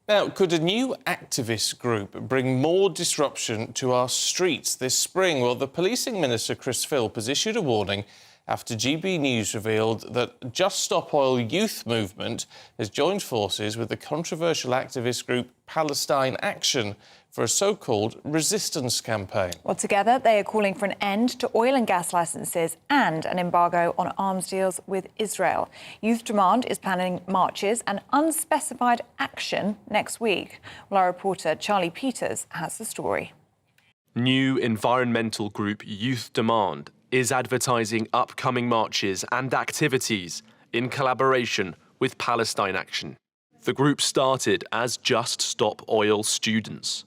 Now, could a new activist group bring more disruption to our streets this spring? Well, the Policing Minister, Chris Philp, has issued a warning after GB News revealed that Just Stop Oil youth movement has joined forces with the controversial activist group Palestine Action for a so-called resistance campaign. Well, together they are calling for an end to oil and gas licences and an embargo on arms deals with Israel. Youth Demand is planning marches and unspecified action next week. Well, our reporter Charlie Peters has the story. New environmental group Youth Demand is advertising upcoming marches and activities in collaboration with Palestine Action. The group started as Just Stop Oil students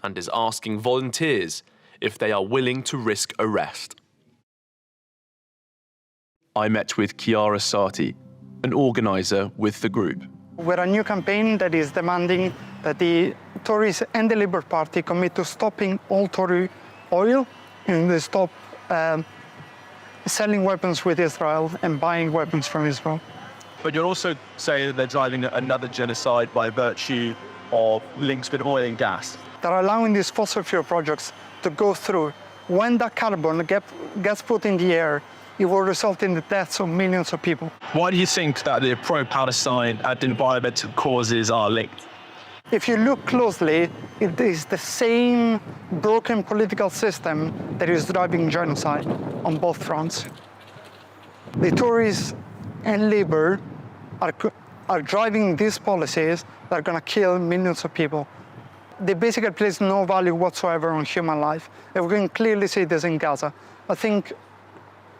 and is asking volunteers if they are willing to risk arrest. I met with Chiara Sarti, an organiser with the group. We're a new campaign that is demanding that the Tories and the Labour Party commit to stopping all Tory oil and they stop selling weapons with Israel and buying weapons from Israel. But you're also saying that they're driving another genocide by virtue of links with oil and gas. They're allowing these fossil fuel projects to go through. When that carbon gets put in the air, it will result in the deaths of millions of people. Why do you think that the pro-Palestine and environmental causes are linked? If you look closely, it is the same broken political system that is driving genocide on both fronts. The Tories and Labour are driving these policies that are going to kill millions of people. They basically place no value whatsoever on human life. And we can clearly see this in Gaza. I think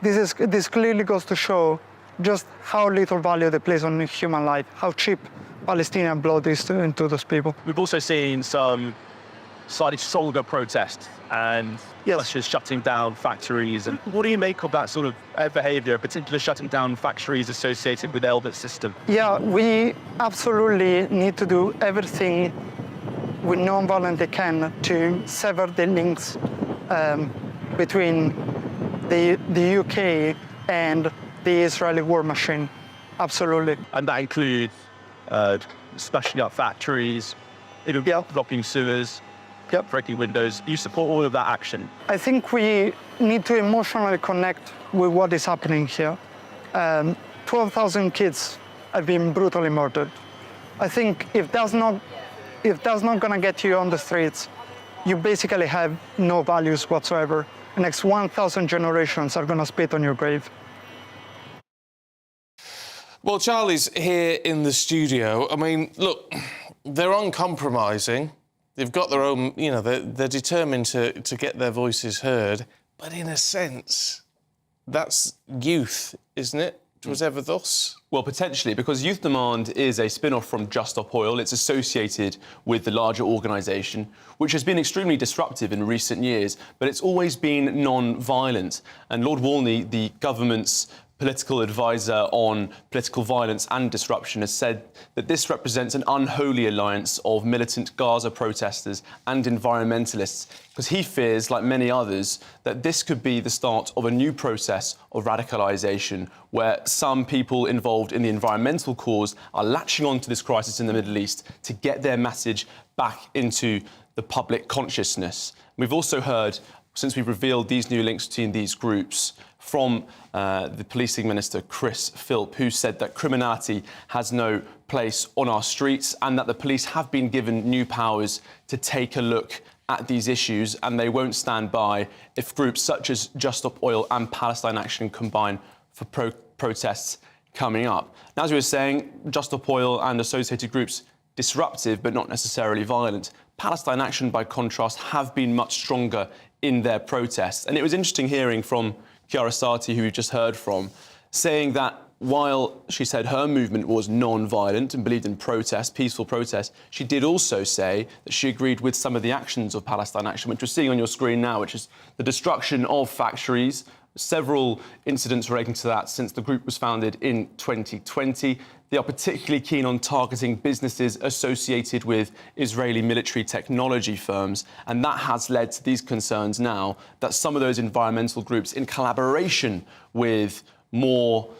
this clearly goes to show just how little value they place on human life, how cheap Palestinian blood is to those people. We've also seen some slightly stronger protests and just shutting down factories. And what do you make of that sort of behaviour, particularly shutting down factories associated with the Elbit system? Yeah, we absolutely need to do everything we non-violently can to sever the links between the UK and the Israeli war machine. Absolutely. And that includes smashing up factories, even blocking sewers, breaking windows. You support all of that action? I think we need to emotionally connect with what is happening here. 12,000 kids have been brutally murdered. I think if that's not going to get you on the streets, you basically have no values whatsoever. The next 1,000 generations are going to spit on your grave. Well, Charlie's here in the studio. I mean, look, they're uncompromising. They've got their own, they're determined to get their voices heard. But in a sense, that's youth, isn't it? Was ever thus? Well, potentially, because Youth Demand is a spin-off from Just Stop Oil. It's associated with the larger organisation, which has been extremely disruptive in recent years, but it's always been non-violent. And Lord Walney, the government's political advisor on political violence and disruption, has said that this represents an unholy alliance of militant Gaza protesters and environmentalists, because he fears, like many others, that this could be the start of a new process of radicalisation, where some people involved in the environmental cause are latching on to this crisis in the Middle East to get their message back into the public consciousness. We've also heard, since we've revealed these new links between these groups, from the Policing Minister, Chris Philp, who said that criminality has no place on our streets and that the police have been given new powers to take a look at these issues, and they won't stand by if groups such as Just Stop Oil and Palestine Action combine for protests coming up. Now, as we were saying, Just Stop Oil and associated groups, disruptive but not necessarily violent. Palestine Action, by contrast, have been much stronger in their protests. And it was interesting hearing from Chiara Sarti, who we've just heard from, saying that while she said her movement was non-violent and believed in protest, peaceful protest, she did also say that she agreed with some of the actions of Palestine Action, which we're seeing on your screen now, which is the destruction of factories, several incidents relating to that since the group was founded in 2020. They are particularly keen on targeting businesses associated with Israeli military technology firms, and that has led to these concerns now that some of those environmental groups, in collaboration with more,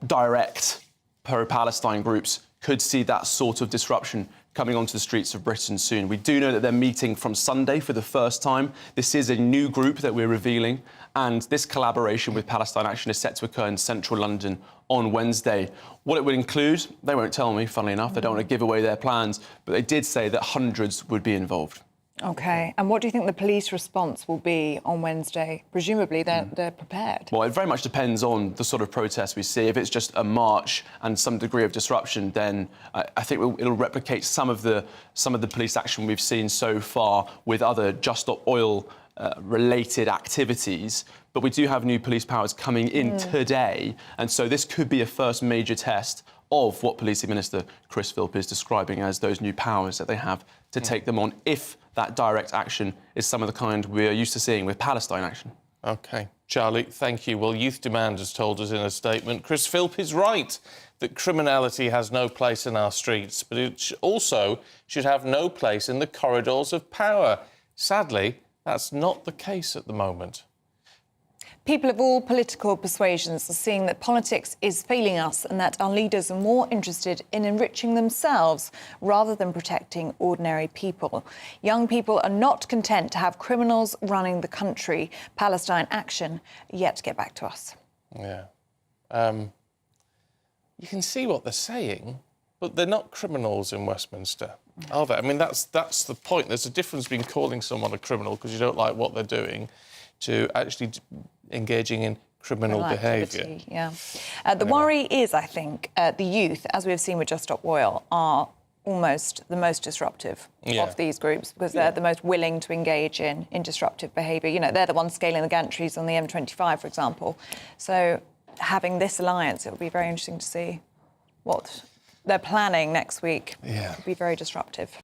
direct pro-Palestine groups, could see that sort of disruption coming onto the streets of Britain soon. We do know that they're meeting from Sunday for the first time. This is a new group that we're revealing, and this collaboration with Palestine Action is set to occur in central London on Wednesday. What it would include, they won't tell me, funnily enough. They don't want to give away their plans, but they did say that hundreds would be involved. OK. And what do you think the police response will be on Wednesday? Presumably they're prepared. Well, it very much depends on the sort of protest we see. If it's just a march and some degree of disruption, then I think it'll replicate some of the police action we've seen so far with other Just Stop Oil related activities. But we do have new police powers coming in today, and so this could be a first major test of what Policing Minister Chris Philp is describing as those new powers that they have to take them on, if that direct action is some of the kind we're used to seeing with Palestine Action. OK. Charlie, thank you. Well, Youth Demand has told us in a statement Chris Philp is right that criminality has no place in our streets, but it also should have no place in the corridors of power. Sadly, that's not the case at the moment. People of all political persuasions are seeing that politics is failing us and that our leaders are more interested in enriching themselves rather than protecting ordinary people. Young people are not content to have criminals running the country. Palestine Action yet to get back to us. Yeah. You can see what they're saying, but they're not criminals in Westminster, are they? I mean, that's the point. There's a difference between calling someone a criminal because you don't like what they're doing to actually engaging in criminal behaviour. Yeah. The worry is, I think, the youth, as we've seen with Just Stop Oil, are almost the most disruptive of these groups because they're the most willing to engage in disruptive behaviour. You know, they're the ones scaling the gantries on the M25, for example. So having this alliance, it will be very interesting to see what they're planning next week. Yeah. It'll be very disruptive.